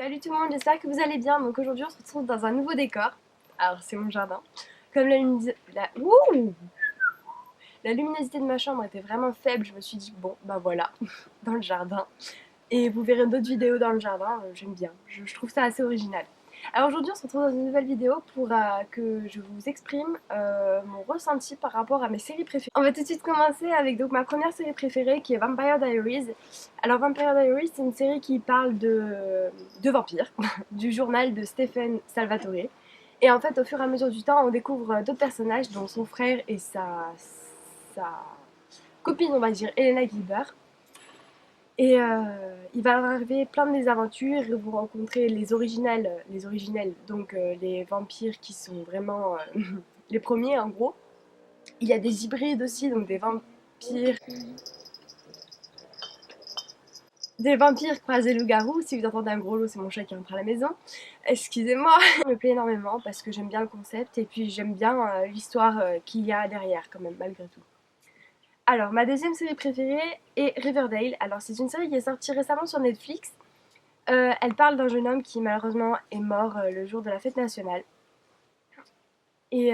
Salut tout le monde, j'espère que vous allez bien. Donc aujourd'hui on se retrouve dans un nouveau décor. Alors c'est mon jardin. Comme la luminosité de ma chambre était vraiment faible, je me suis dit bon bah voilà, dans le jardin. Et vous verrez d'autres vidéos dans le jardin, j'aime bien, je trouve ça assez original. Alors aujourd'hui on se retrouve dans une nouvelle vidéo pour que je vous exprime mon ressenti par rapport à mes séries préférées. On va tout de suite commencer avec donc ma première série préférée qui est Vampire Diaries. Alors Vampire Diaries c'est une série qui parle de vampires, du journal de Stephen Salvatore. Et en fait au fur et à mesure du temps on découvre d'autres personnages dont son frère et sa copine on va dire Elena Gilbert. Et il va leur arriver plein de mésaventures, vous rencontrez les originels, donc les vampires qui sont vraiment les premiers en gros. Il y a des hybrides aussi, donc des vampires croisés loups-garous. Si vous entendez un gros lot, c'est mon chat qui rentre à la maison. Excusez-moi, ça me plaît énormément parce que j'aime bien le concept et puis j'aime bien l'histoire qu'il y a derrière quand même, malgré tout. Alors, ma deuxième série préférée est Riverdale. Alors, c'est une série qui est sortie récemment sur Netflix. Elle parle d'un jeune homme qui malheureusement est mort le jour de la fête nationale. Et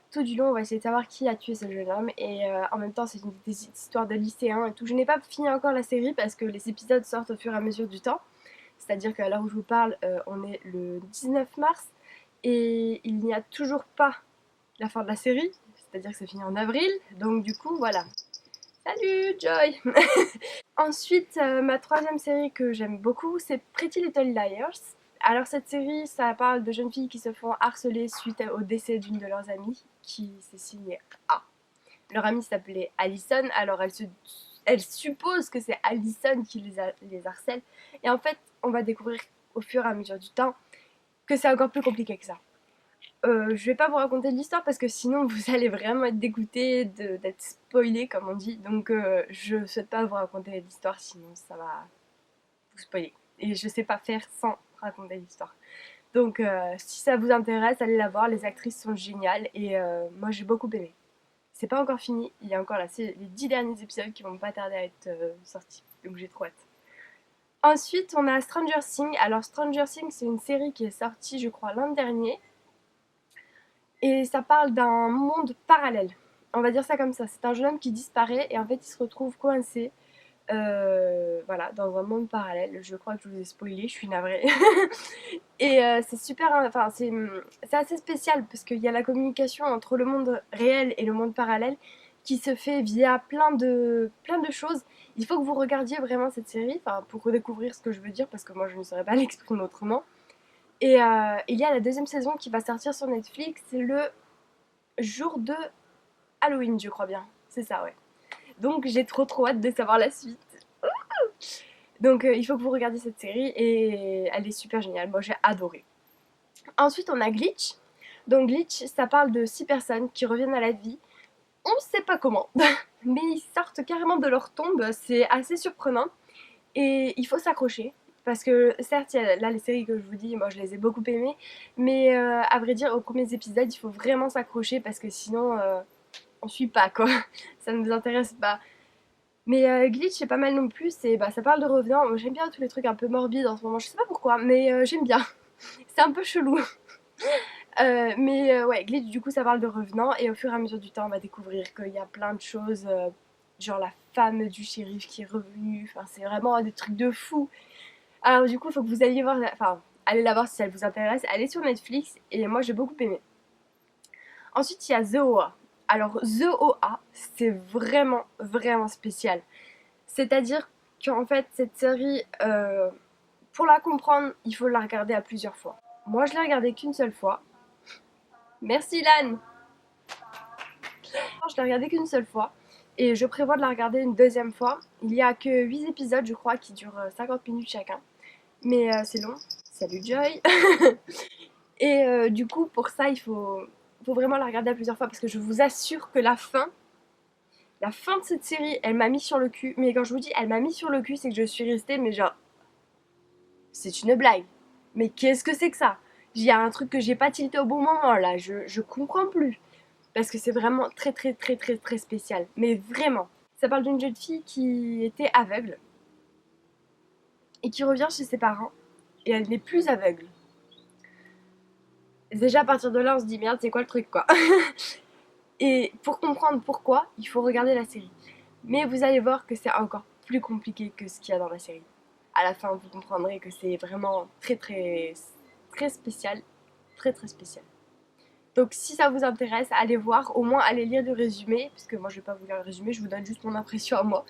tout du long, on va essayer de savoir qui a tué ce jeune homme. Et en même temps, c'est des histoires de lycéens et tout. Je n'ai pas fini encore la série parce que les épisodes sortent au fur et à mesure du temps. C'est-à-dire qu'à l'heure où je vous parle, on est le 19 mars et il n'y a toujours pas la fin de la série. C'est-à-dire que c'est fini en avril. Donc du coup, voilà. Salut Joy. Ensuite, ma troisième série que j'aime beaucoup, c'est Pretty Little Liars. Alors cette série, ça parle de jeunes filles qui se font harceler suite au décès d'une de leurs amies, qui s'est signée A. Leur amie s'appelait Allison, alors elle suppose que c'est Allison qui les harcèle. Et en fait, on va découvrir au fur et à mesure du temps que c'est encore plus compliqué que ça. Je vais pas vous raconter l'histoire parce que sinon vous allez vraiment être dégoûté d'être spoilé comme on dit. Donc je souhaite pas vous raconter l'histoire sinon ça va vous spoiler. Et je sais pas faire sans raconter l'histoire. Donc si ça vous intéresse, allez la voir. Les actrices sont géniales et moi j'ai beaucoup aimé. C'est pas encore fini, il y a encore là, les 10 derniers épisodes qui vont pas tarder à être sortis. Donc j'ai trop hâte. Ensuite on a Stranger Things. Alors Stranger Things c'est une série qui est sortie je crois l'an dernier. Et ça parle d'un monde parallèle. On va dire ça comme ça. C'est un jeune homme qui disparaît et en fait il se retrouve coincé voilà, dans un monde parallèle. Je crois que je vous ai spoilé, je suis navrée. Et c'est super, enfin c'est assez spécial parce qu'il y a la communication entre le monde réel et le monde parallèle qui se fait via plein de choses. Il faut que vous regardiez vraiment cette série, enfin pour redécouvrir ce que je veux dire parce que moi je ne saurais pas l'exprimer autrement. Et il y a la deuxième saison qui va sortir sur Netflix le jour de Halloween, je crois bien. C'est ça, ouais. Donc j'ai trop hâte de savoir la suite. Donc il faut que vous regardiez cette série et elle est super géniale. Moi j'ai adoré. Ensuite on a Glitch. Donc Glitch, ça parle de 6 personnes qui reviennent à la vie. On ne sait pas comment, mais ils sortent carrément de leur tombe. C'est assez surprenant et il faut s'accrocher. Parce que certes, là les séries que je vous dis, moi je les ai beaucoup aimées, mais à vrai dire, aux premiers épisodes, il faut vraiment s'accrocher parce que sinon, on suit pas quoi. Ça ne nous intéresse pas. Mais Glitch, c'est pas mal non plus. Ça parle de revenants. Moi, j'aime bien tous les trucs un peu morbides en ce moment. Je sais pas pourquoi, mais j'aime bien. C'est un peu chelou. Mais ouais, Glitch, du coup, ça parle de revenants. Et au fur et à mesure du temps, on va découvrir qu'il y a plein de choses. Genre la femme du shérif qui est revenue. Enfin, c'est vraiment des trucs de fou. Alors, du coup, il faut que vous alliez voir. Enfin, allez la voir si elle vous intéresse. Elle est sur Netflix. Et moi, j'ai beaucoup aimé. Ensuite, il y a The OA. Alors, The OA, c'est vraiment spécial. C'est-à-dire qu'en fait, cette série, pour la comprendre, il faut la regarder à plusieurs fois. Moi, je l'ai regardée qu'une seule fois. Merci, Lan. Je l'ai regardée qu'une seule fois. Et je prévois de la regarder une deuxième fois. Il y a que 8 épisodes, je crois, qui durent 50 minutes chacun. Mais c'est long. Salut, Joy. Et du coup, pour ça, faut vraiment la regarder à plusieurs fois. Parce que je vous assure que la fin de cette série, elle m'a mis sur le cul. Mais quand je vous dis elle m'a mis sur le cul, c'est que je suis restée, mais genre, c'est une blague. Mais qu'est-ce que c'est que ça? Il y a un truc que j'ai pas tilté au bon moment là, je comprends plus. Parce que c'est vraiment très spécial. Mais vraiment. Ça parle d'une jeune fille qui était aveugle et qui revient chez ses parents. et elle n'est plus aveugle. Déjà à partir de là on se dit merde c'est quoi le truc quoi. Et pour comprendre pourquoi, il faut regarder la série. Mais vous allez voir que c'est encore plus compliqué que ce qu'il y a dans la série. À la fin vous comprendrez que c'est vraiment très spécial. Très spécial. Donc si ça vous intéresse, allez voir, au moins allez lire le résumé, parce que moi je vais pas vous lire le résumé, je vous donne juste mon impression à moi.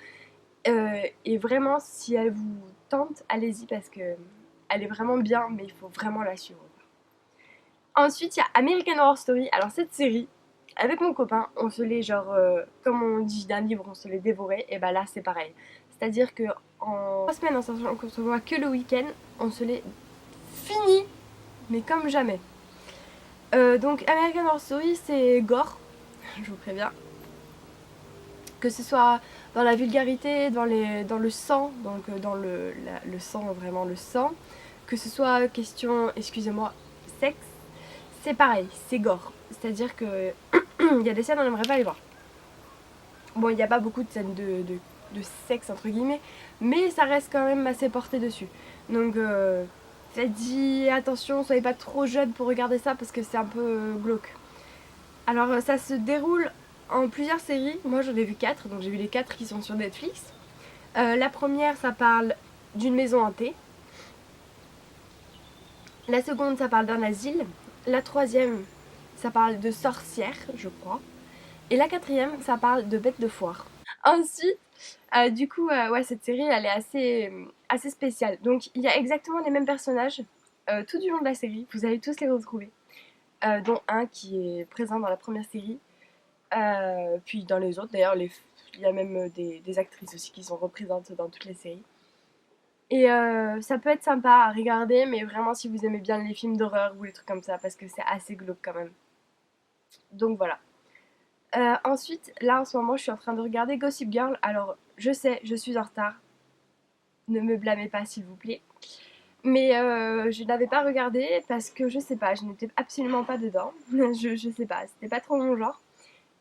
Et vraiment si elle vous tente, allez-y parce que elle est vraiment bien, mais il faut vraiment la suivre. Ensuite il y a American Horror Story. Alors cette série, avec mon copain, on se l'est genre, comme on dit d'un livre, on se l'est dévoré, et bah là c'est pareil. C'est-à-dire que en 3 semaines, en sachant qu'on se voit que le week-end, on se l'est fini, mais comme jamais. Donc American Horror Story c'est gore, je vous préviens. Que ce soit dans la vulgarité, dans le sang, donc dans le sang, vraiment le sang. Que ce soit question, excusez-moi, sexe, c'est pareil, c'est gore. C'est-à-dire que il y a des scènes on n'aimerait pas les voir. Bon, il n'y a pas beaucoup de scènes de sexe entre guillemets, mais ça reste quand même assez porté dessus. Donc faites-y attention, soyez pas trop jeune pour regarder ça parce que c'est un peu glauque. Alors ça se déroule en plusieurs séries, moi j'en ai vu 4, donc j'ai vu les 4 qui sont sur Netflix. La première ça parle d'une maison hantée. La seconde ça parle d'un asile. La troisième ça parle de sorcières, je crois. Et la quatrième ça parle de bêtes de foire. Ensuite, du coup, ouais, cette série elle est assez spéciale. Donc il y a exactement les mêmes personnages tout du long de la série, vous allez tous les retrouver. Dont un qui est présent dans la première série. Puis dans les autres, d'ailleurs, il y a même des actrices aussi qui sont représentées dans toutes les séries. Et ça peut être sympa à regarder, mais vraiment si vous aimez bien les films d'horreur ou les trucs comme ça, parce que c'est assez glauque quand même. Donc voilà. Ensuite, là en ce moment, je suis en train de regarder Gossip Girl. Alors, je sais, je suis en retard. Ne me blâmez pas, s'il vous plaît. Mais je n'avais pas regardé parce que je sais pas, je n'étais absolument pas dedans. je sais pas, c'était pas trop mon genre.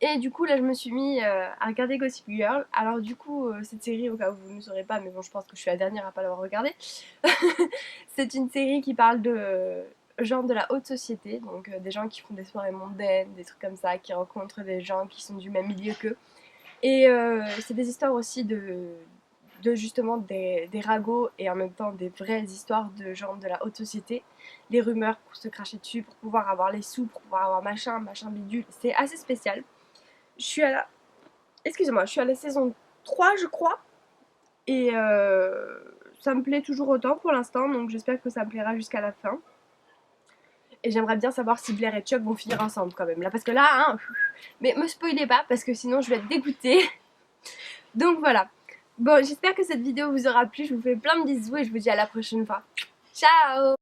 Et du coup là je me suis mis à regarder Gossip Girl. Alors du coup cette série, au cas où vous ne saurez pas, mais bon je pense que je suis la dernière à pas l'avoir regardée. C'est une série qui parle de genre de la haute société, donc des gens qui font des soirées mondaines, des trucs comme ça, qui rencontrent des gens qui sont du même milieu qu'eux. Et c'est des histoires aussi de justement des ragots et en même temps des vraies histoires de gens de la haute société. Les rumeurs pour se cracher dessus, pour pouvoir avoir les sous, pour pouvoir avoir machin bidule. C'est assez spécial. Je suis à la... Excusez-moi, je suis à la saison 3 je crois. Et ça me plaît toujours autant pour l'instant, donc j'espère que ça me plaira jusqu'à la fin. Et j'aimerais bien savoir si Blair et Chuck vont finir ensemble quand même là, parce que là, hein, mais me spoilez pas parce que sinon je vais être dégoûtée. Donc voilà. Bon, j'espère que cette vidéo vous aura plu, je vous fais plein de bisous et je vous dis à la prochaine fois. Ciao!